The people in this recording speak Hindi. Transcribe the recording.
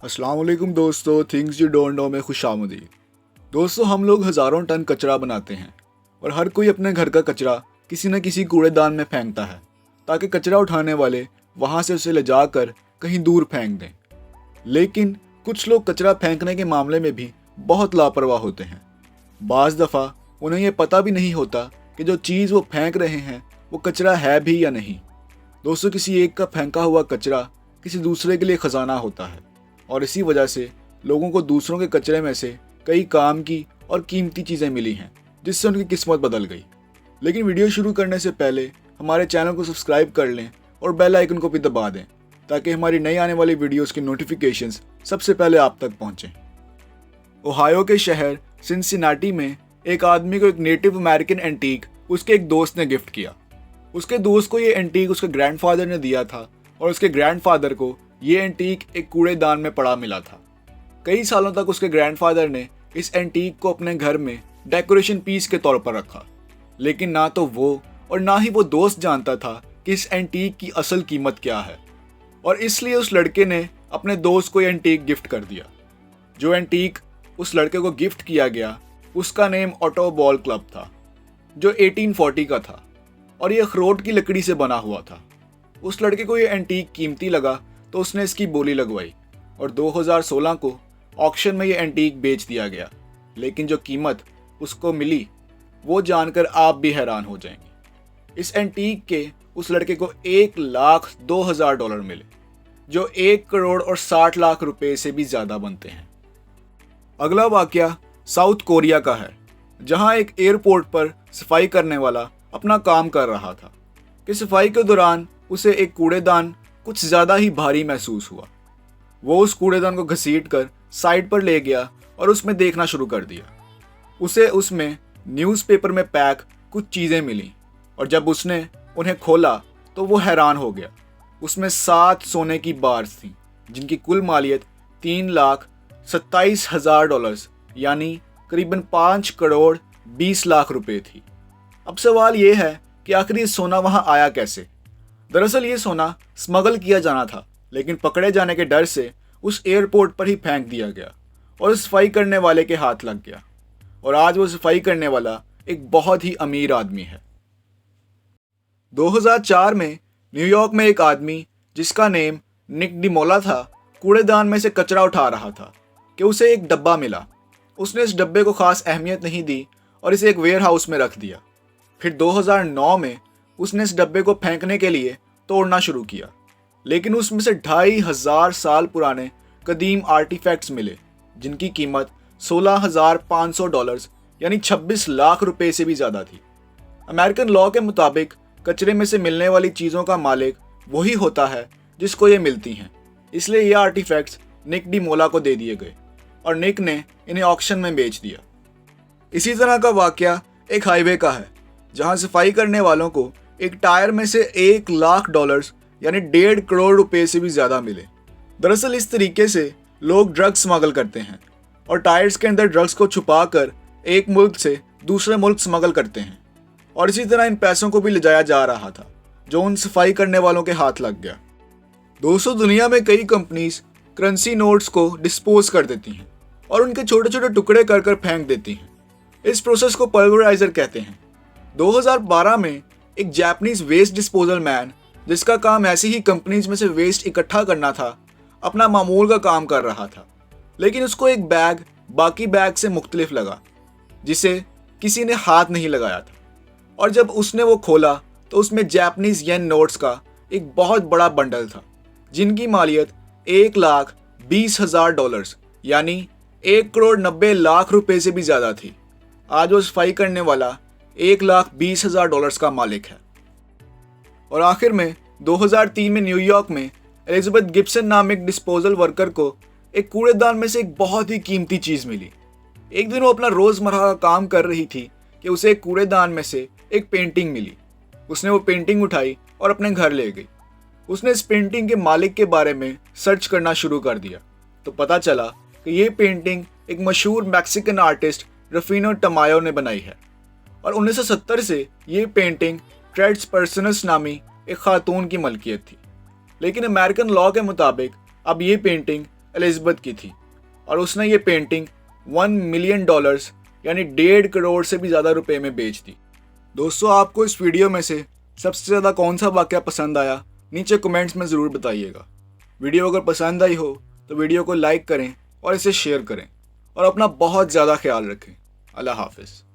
अस्सलाम वालेकुम दोस्तों, थिंग्स यू डोंट नो में खुशामदीद। दोस्तों, हम लोग हज़ारों टन कचरा बनाते हैं और हर कोई अपने घर का कचरा किसी न किसी कूड़ेदान में फेंकता है ताकि कचरा उठाने वाले वहाँ से उसे ले जाकर कहीं दूर फेंक दें। लेकिन कुछ लोग कचरा फेंकने के मामले में भी बहुत लापरवाह होते हैं। बाज़ दफ़ा उन्हें यह पता भी नहीं होता कि जो चीज़ वो फेंक रहे हैं वो कचरा है भी या नहीं। दोस्तों, किसी एक का फेंका हुआ कचरा किसी दूसरे के लिए ख़जाना होता है और इसी वजह से लोगों को दूसरों के कचरे में से कई काम की और कीमती चीज़ें मिली हैं जिससे उनकी किस्मत बदल गई। लेकिन वीडियो शुरू करने से पहले हमारे चैनल को सब्सक्राइब कर लें और बेल आइकन को भी दबा दें ताकि हमारी नई आने वाली वीडियोस की नोटिफिकेशंस सबसे पहले आप तक पहुंचें। ओहायो के शहर सिंसिनाटी में एक आदमी को एक नेटिव अमेरिकन एंटीक उसके एक दोस्त ने गिफ्ट किया। उसके दोस्त को ये एंटीक उसके ग्रैंडफादर ने दिया था और उसके ग्रैंडफादर को ये एंटीक एक कूड़ेदान में पड़ा मिला था। कई सालों तक उसके ग्रैंडफादर ने इस एंटीक को अपने घर में डेकोरेशन पीस के तौर पर रखा, लेकिन ना तो वो और ना ही वो दोस्त जानता था कि इस एंटीक की असल कीमत क्या है, और इसलिए उस लड़के ने अपने दोस्त को ये एंटीक गिफ्ट कर दिया। जो एंटीक उस लड़के को गिफ्ट किया गया उसका नेम ऑटो बॉल क्लब था, जो 1840 का था और ये अखरोट की लकड़ी से बना हुआ था। उस लड़के को ये एंटीक कीमती लगा तो उसने इसकी बोली लगवाई और 2016 को ऑक्शन में ये एंटीक बेच दिया गया। लेकिन जो कीमत उसको मिली वो जानकर आप भी हैरान हो जाएंगे। इस एंटीक के उस लड़के को $1,02,000 मिले, जो 1,60,00,000 रुपए से भी ज़्यादा बनते हैं। अगला वाकया साउथ कोरिया का है, जहां एक एयरपोर्ट पर सफाई करने वाला अपना काम कर रहा था कि सफाई के दौरान उसे एक कूड़ेदान कुछ ज़्यादा ही भारी महसूस हुआ। वो उस कूड़ेदान को घसीटकर साइड पर ले गया और उसमें देखना शुरू कर दिया। उसे उसमें न्यूज़पेपर में पैक कुछ चीज़ें मिली और जब उसने उन्हें खोला तो वो हैरान हो गया। उसमें 7 सोने की बार्स थीं जिनकी कुल मालियत $3,27,000 यानी करीबन 5,20,00,000 रुपए थी। अब सवाल ये है कि आखिर ये सोना वहाँ आया कैसे। दरअसल ये सोना स्मगल किया जाना था, लेकिन पकड़े जाने के डर से उस एयरपोर्ट पर ही फेंक दिया गया और उस सफाई करने वाले के हाथ लग गया, और आज वो सफाई करने वाला एक बहुत ही अमीर आदमी है। 2004 में न्यूयॉर्क में एक आदमी जिसका नेम निक डिमोला था कूड़ेदान में से कचरा उठा रहा था कि उसे एक डब्बा मिला। उसने इस डब्बे को खास अहमियत नहीं दी और इसे एक वेयर हाउस में रख दिया। फिर 2009 में उसने इस डब्बे को फेंकने के लिए तोड़ना शुरू किया, लेकिन उसमें से 2,500 साल पुराने कदीम आर्टिफैक्ट्स मिले जिनकी कीमत $16,500 यानी 26 लाख रुपए से भी ज़्यादा थी। अमेरिकन लॉ के मुताबिक कचरे में से मिलने वाली चीज़ों का मालिक वही होता है जिसको ये मिलती हैं, इसलिए ये आर्टिफैक्ट्स निक डिमोला को दे दिए गए और निक ने इन्हें ऑक्शन में बेच दिया। इसी तरह का वाकया एक हाईवे का है, जहां सफाई करने वालों को एक टायर में से $1,00,000 यानी 1.5 करोड़ रुपए से भी ज़्यादा मिले। दरअसल इस तरीके से लोग ड्रग्स स्मगल करते हैं और टायर्स के अंदर ड्रग्स को छुपाकर एक मुल्क से दूसरे मुल्क स्मगल करते हैं, और इसी तरह इन पैसों को भी ले जाया जा रहा था जो उन सफाई करने वालों के हाथ लग गया। दोस्तों, दुनिया में कई कंपनीज करेंसी नोट्स को डिस्पोज कर देती हैं और उनके छोटे छोटे टुकड़े कर कर फेंक देती हैं। इस प्रोसेस को पल्वराइजर कहते हैं। 2012 में एक जापानीज वेस्ट डिस्पोजल मैन, जिसका काम ऐसी ही कंपनीज में से वेस्ट इकट्ठा करना था, अपना मामूल का काम कर रहा था, लेकिन उसको एक बैग बाकी बैग से मुख्तलिफ लगा जिसे किसी ने हाथ नहीं लगाया था, और जब उसने वो खोला तो उसमें जापानीज येन नोट्स का एक बहुत बड़ा बंडल था जिनकी मालियत $1,20,000 यानी 1,90,00,000 रुपए से भी ज़्यादा थी। आज वो सफाई करने वाला $1,20,000 का मालिक है। और आखिर में 2003 में न्यूयॉर्क में एलिजाबेथ गिब्सन नाम एक डिस्पोजल वर्कर को एक कूड़ेदान में से एक बहुत ही कीमती चीज़ मिली। एक दिन वो अपना रोज़मर्रा का काम कर रही थी कि उसे एक कूड़ेदान में से एक पेंटिंग मिली। उसने वो पेंटिंग उठाई और अपने घर ले गई। उसने इस पेंटिंग के मालिक के बारे में सर्च करना शुरू कर दिया तो पता चला कि ये पेंटिंग एक मशहूर मैक्सिकन आर्टिस्ट रफीनो टमायो ने बनाई है, और 1970 से ये पेंटिंग ट्रेड्स पर्सनस नामी एक खातून की मलकियत थी। लेकिन अमेरिकन लॉ के मुताबिक अब ये पेंटिंग एलिज़ाबेथ की थी और उसने ये पेंटिंग $1 मिलियन यानी 1.5 करोड़ से भी ज़्यादा रुपए में बेच दी। दोस्तों, आपको इस वीडियो में से सबसे ज़्यादा कौन सा वाक़या पसंद आया, नीचे कमेंट्स में ज़रूर बताइएगा। वीडियो अगर पसंद आई हो तो वीडियो को लाइक करें और इसे शेयर करें और अपना बहुत ज़्यादा ख्याल रखें। अल्लाह हाफ़िज़।